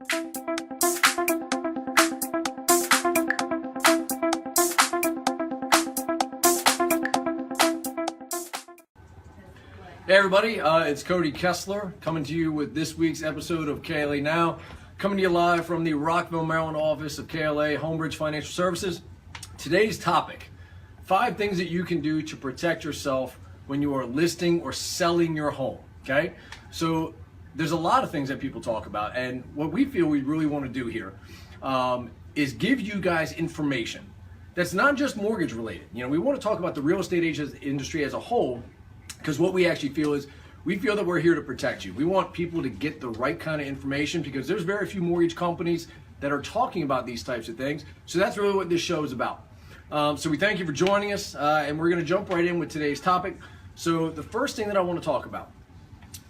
Hey everybody, it's Cody Kessler coming to you with this week's episode of KLA Now, coming to you live from the Rockville, Maryland office of KLA Homebridge Financial Services. Today's topic, 5 things that you can do to protect yourself when you are listing or selling your home, okay? So there's a lot of things that people talk about, and what we feel we really want to do here is give you guys information that's not just mortgage related. You know, we want to talk about the real estate agent industry as a whole, because what we actually feel is, we feel that we're here to protect you. We want people to get the right kind of information because there's very few mortgage companies that are talking about these types of things. So that's really what this show is about. So we thank you for joining us, and we're gonna jump right in with today's topic. So the first thing that I want to talk about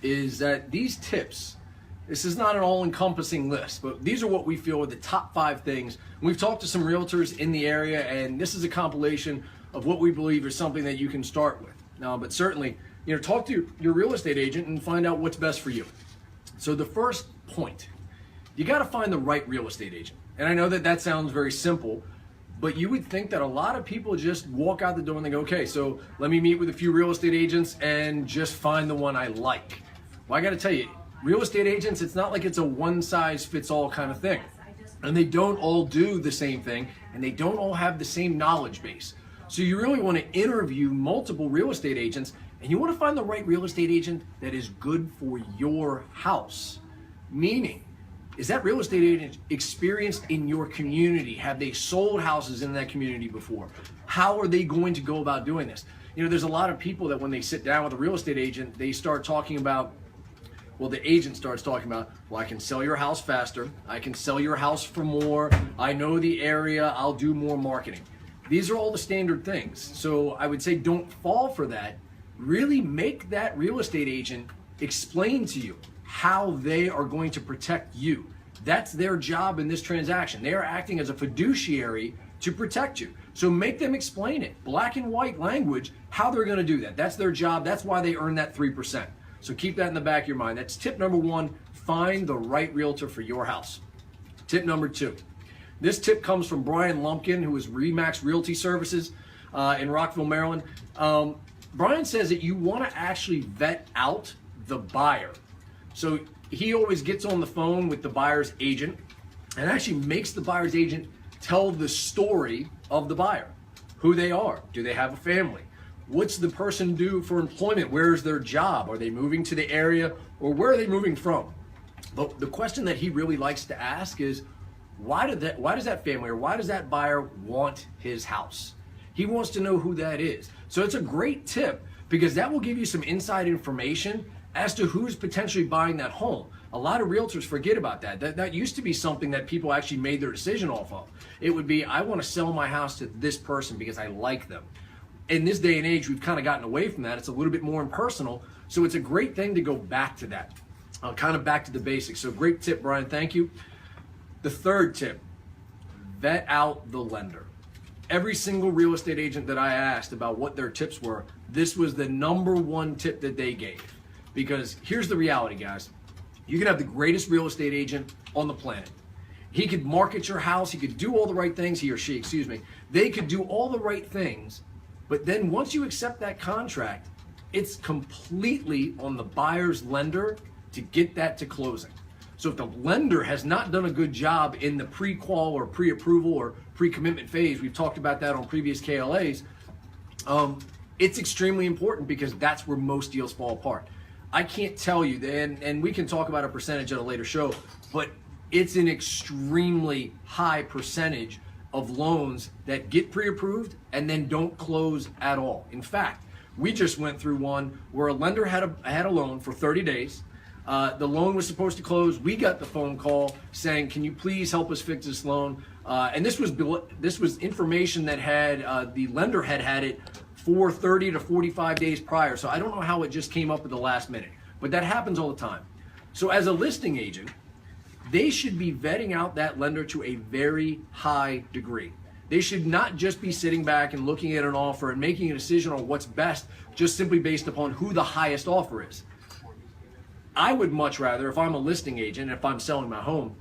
is that these tips, this is not an all-encompassing list, but these are what we feel are the top 5 things. We've talked to some realtors in the area, and this is a compilation of what we believe is something that you can start with. But certainly, you know, talk to your real estate agent and find out what's best for you. So the first point, you got to find the right real estate agent. And I know that that sounds very simple, but you would think that a lot of people just walk out the door and they go, okay, so let me meet with a few real estate agents and just find the one I like. Well, I got to tell you, real estate agents, it's not like it's a one-size-fits-all kind of thing. And they don't all do the same thing, and they don't all have the same knowledge base. So you really want to interview multiple real estate agents, and you want to find the right real estate agent that is good for your house. Meaning, is that real estate agent experienced in your community? Have they sold houses in that community before? How are they going to go about doing this? You know, there's a lot of people that when they sit down with a real estate agent, they start talking about, well, the agent starts talking about, well, I can sell your house faster. I can sell your house for more. I know the area. I'll do more marketing. These are all the standard things. So I would say don't fall for that. Really make that real estate agent explain to you how they are going to protect you. That's their job in this transaction. They are acting as a fiduciary to protect you. So make them explain it, black and white language, how they're gonna do that. That's their job. That's why they earn that 3%. So keep that in the back of your mind. That's tip number 1, find the right realtor for your house. Tip number 2. This tip comes from Brian Lumpkin, who is Remax Realty Services in Rockville, Maryland. Brian says that you want to actually vet out the buyer. So he always gets on the phone with the buyer's agent and actually makes the buyer's agent tell the story of the buyer. Who they are. Do they have a family? What's the person do for employment? Where's their job? Are they moving to the area, or where are they moving from? But the question that he really likes to ask is, why does that family or why does that buyer want his house? He wants to know who that is. So it's a great tip because that will give you some inside information as to who's potentially buying that home. A lot of realtors forget about that. That used to be something that people actually made their decision off of. It would be, I want to sell my house to this person because I like them. In this day and age, we've kind of gotten away from that. It's a little bit more impersonal. So it's a great thing to go back to that, kind of back to the basics. So great tip, Brian. Thank you. The third tip, vet out the lender. Every single real estate agent that I asked about what their tips were, this was the number 1 tip that they gave. Because here's the reality, guys. You can have the greatest real estate agent on the planet. He could market your house. He could do all the right things, he or she, excuse me. They could do all the right things. But then once you accept that contract, it's completely on the buyer's lender to get that to closing. So if the lender has not done a good job in the pre-qual or pre-approval or pre-commitment phase, we've talked about that on previous KLAs, it's extremely important because that's where most deals fall apart. I can't tell you, and we can talk about a percentage at a later show, but it's an extremely high percentage of loans that get pre-approved and then don't close at all. In fact, we just went through one where a lender had a loan for 30 days. The loan was supposed to close. We got the phone call saying, "Can you please help us fix this loan?" And this was information that had the lender had it for 30 to 45 days prior. So I don't know how it just came up at the last minute, but that happens all the time. So as a listing agent, they should be vetting out that lender to a very high degree. They should not just be sitting back and looking at an offer and making a decision on what's best just simply based upon who the highest offer is. I would much rather, if I'm a listing agent, if I'm selling my home,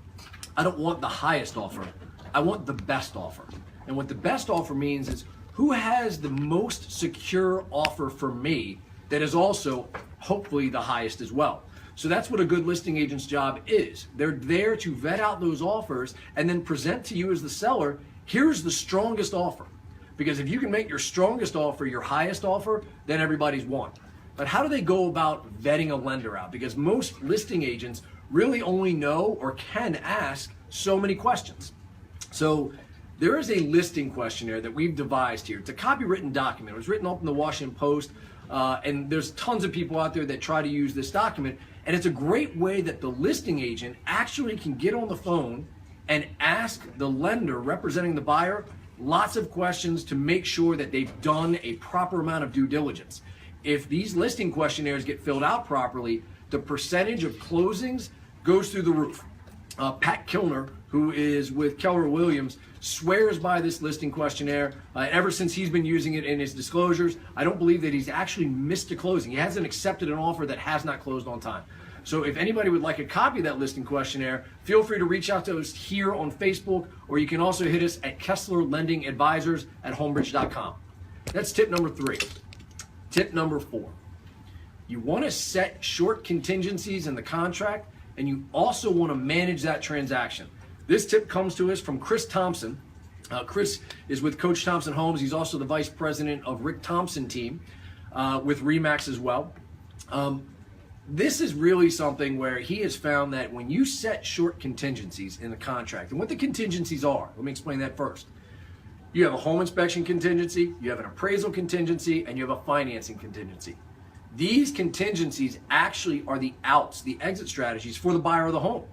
I don't want the highest offer. I want the best offer. And what the best offer means is who has the most secure offer for me that is also hopefully the highest as well. So that's what a good listing agent's job is. They're there to vet out those offers and then present to you as the seller, here's the strongest offer. Because if you can make your strongest offer your highest offer, then everybody's won. But how do they go about vetting a lender out? Because most listing agents really only know or can ask so many questions. So there is a listing questionnaire that we've devised here. It's a copywritten document. It was written up in the Washington Post, and there's tons of people out there that try to use this document. And it's a great way that the listing agent actually can get on the phone and ask the lender representing the buyer lots of questions to make sure that they've done a proper amount of due diligence. If these listing questionnaires get filled out properly, the percentage of closings goes through the roof. Pat Kilner, who is with Keller Williams, swears by this listing questionnaire. Ever since he's been using it in his disclosures, I don't believe that he's actually missed a closing. He hasn't accepted an offer that has not closed on time. So if anybody would like a copy of that listing questionnaire, feel free to reach out to us here on Facebook, or you can also hit us at Kessler Lending Advisors at homebridge.com. That's tip number 3. Tip number 4. You want to set short contingencies in the contract, and you also want to manage that transaction. This tip comes to us from Chris Thompson. Chris is with Coach Thompson Homes. He's also the vice president of Rick Thompson team with RE/MAX as well. This is really something where he has found that when you set short contingencies in the contract, and what the contingencies are, let me explain that first. You have a home inspection contingency, you have an appraisal contingency, and you have a financing contingency. These contingencies actually are the outs, the exit strategies for the buyer of the home.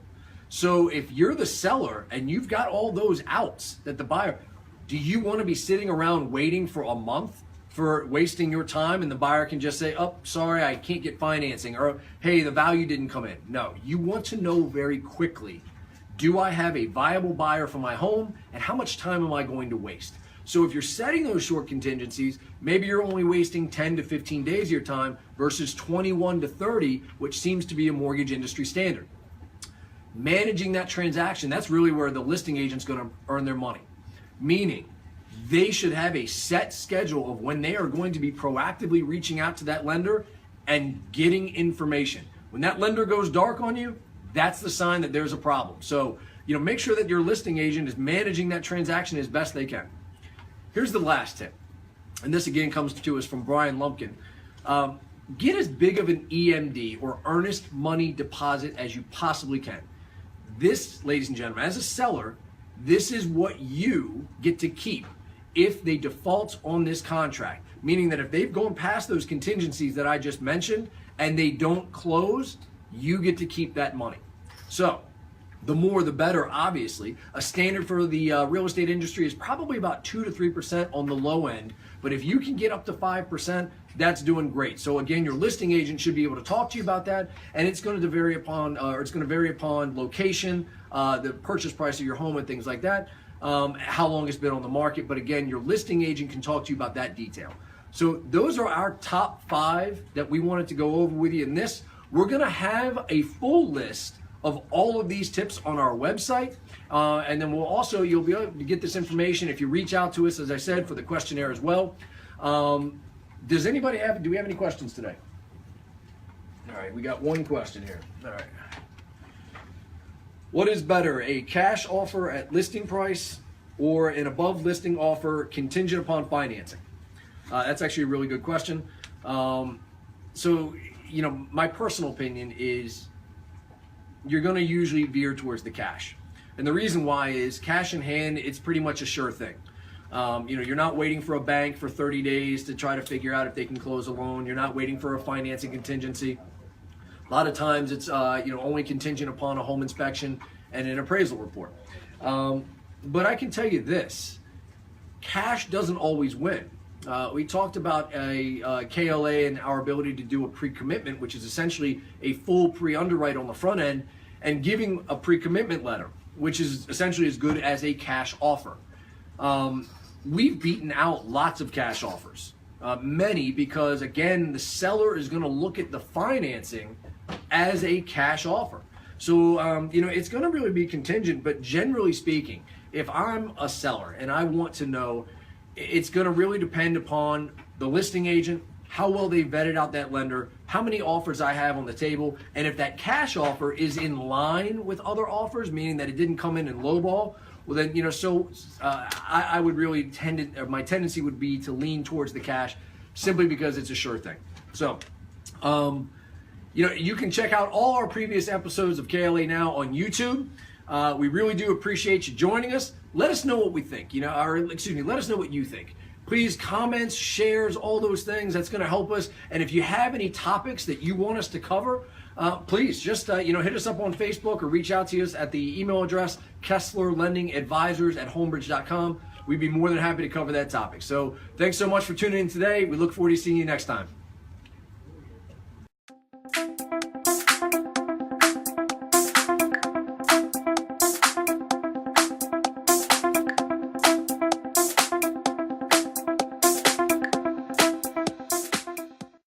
So if you're the seller and you've got all those outs that the buyer, do you want to be sitting around waiting for a month for wasting your time and the buyer can just say, oh, sorry, I can't get financing, or hey, the value didn't come in? No, you want to know very quickly, do I have a viable buyer for my home and how much time am I going to waste? So if you're setting those short contingencies, maybe you're only wasting 10 to 15 days of your time versus 21 to 30, which seems to be a mortgage industry standard. Managing that transaction, that's really where the listing agent's going to earn their money. Meaning, they should have a set schedule of when they are going to be proactively reaching out to that lender and getting information. When that lender goes dark on you, that's the sign that there's a problem. So, make sure that your listing agent is managing that transaction as best they can. Here's the last tip, and this again comes to us from Brian Lumpkin. Get as big of an EMD or earnest money deposit as you possibly can. This, ladies and gentlemen, as a seller, this is what you get to keep if they default on this contract. Meaning that if they've gone past those contingencies that I just mentioned and they don't close, you get to keep that money. So, the more the better, obviously. A standard for the real estate industry is probably about 2 to 3% on the low end. But if you can get up to 5%, that's doing great. So again, your listing agent should be able to talk to you about that, and it's going to vary upon location, the purchase price of your home, and things like that. How long it's been on the market. But again, your listing agent can talk to you about that detail. So those are our top 5 that we wanted to go over with you in this. We're going to have a full list of all of these tips on our website, and then you'll be able to get this information if you reach out to us, as I said, for the questionnaire as well. Do we have any questions today? All right, we got one question here. All right. What is better, a cash offer at listing price or an above listing offer contingent upon financing? That's actually a really good question. My personal opinion is you're going to usually veer towards the cash. And the reason why is cash in hand, it's pretty much a sure thing. You're not waiting for a bank for 30 days to try to figure out if they can close a loan. You're not waiting for a financing contingency. A lot of times it's only contingent upon a home inspection and an appraisal report. But I can tell you this, cash doesn't always win. We talked about a KLA and our ability to do a pre-commitment, which is essentially a full pre-underwrite on the front end, and giving a pre-commitment letter, which is essentially as good as a cash offer. We've beaten out lots of cash offers, many, because again, the seller is going to look at the financing as a cash offer. So, it's going to really be contingent, but generally speaking, if I'm a seller and I want to know, it's going to really depend upon the listing agent, how well they vetted out that lender, how many offers I have on the table, and if that cash offer is in line with other offers, meaning that it didn't come in and lowball, well then, I would really my tendency would be to lean towards the cash simply because it's a sure thing. So, you can check out all our previous episodes of KLA Now on YouTube. We really do appreciate you joining us. Let us know what we think, let us know what you think. Please, comments, shares, all those things, that's going to help us. And if you have any topics that you want us to cover, please just, hit us up on Facebook or reach out to us at the email address, KesslerLendingAdvisors@homebridge.com. We'd be more than happy to cover that topic. So thanks so much for tuning in today. We look forward to seeing you next time.